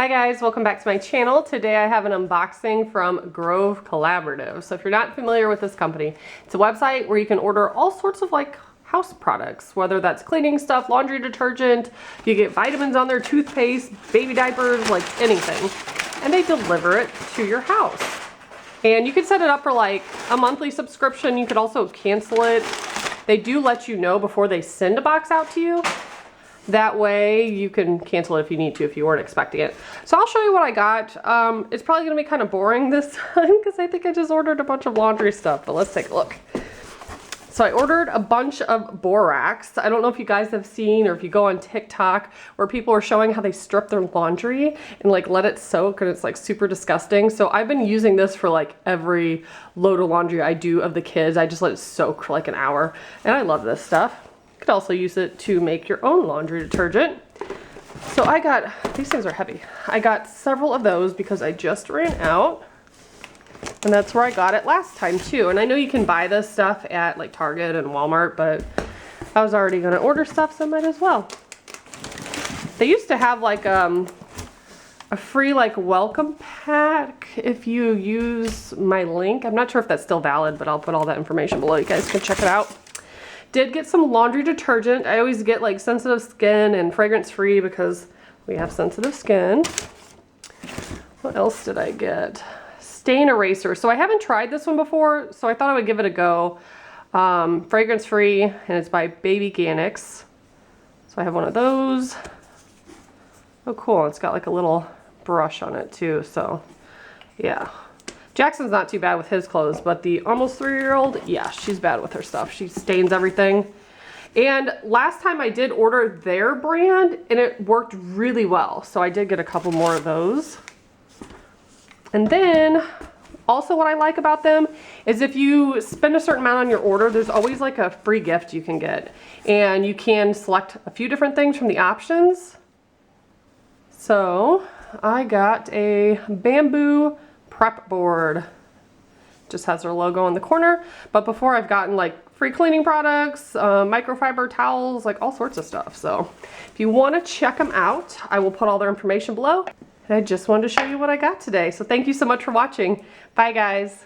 Hi guys, welcome back to my channel. Today I have an unboxing from Grove Collaborative. So if you're not familiar with this company, it's a website where you can order all sorts of like house products, whether that's cleaning stuff, laundry detergent, you get vitamins on there, toothpaste, baby diapers, like anything. And they deliver it to your house. And you can set it up for like a monthly subscription. You could also cancel it. They do let you know before they send a box out to you. That way you can cancel it if you need to, if you weren't expecting it. So I'll show you what I got. It's probably gonna be kind of boring this time because I think I just ordered a bunch of laundry stuff, but let's take a look. So I ordered a bunch of Borax. I don't know if you guys have seen or if you go on TikTok where people are showing how they strip their laundry and like let it soak and it's like super disgusting. So I've been using this for like every load of laundry I do of the kids. I just let it soak for like an hour and I love this stuff. You could also use it to make your own laundry detergent. So I got, these things are heavy. I got several of those because I just ran out. And that's where I got it last time too. And I know you can buy this stuff at like Target and Walmart, but I was already gonna order stuff, so I might as well. They used to have like a free like welcome pack if you use my link. I'm not sure if that's still valid, but I'll put all that information below. You guys can check it out. Did get some laundry detergent. I always get like sensitive skin and fragrance free because we have sensitive skin. What else did I get? Stain eraser. So I haven't tried this one before, so I thought I would give it a go. Fragrance free, and it's by Baby Ganix. So I have one of those. Oh cool, it's got like a little brush on it too, so yeah. Jackson's not too bad with his clothes, but the almost 3-year-old, yeah, she's bad with her stuff. She stains everything. And last time I did order their brand and it worked really well. So I did get a couple more of those. And then also what I like about them is if you spend a certain amount on your order, there's always like a free gift you can get. And you can select a few different things from the options. So I got a bamboo prep board. Just has their logo in the corner. But before I've gotten like free cleaning products, microfiber towels, like all sorts of stuff. So if you want to check them out, I will put all their information below. And I just wanted to show you what I got today. So thank you so much for watching. Bye guys.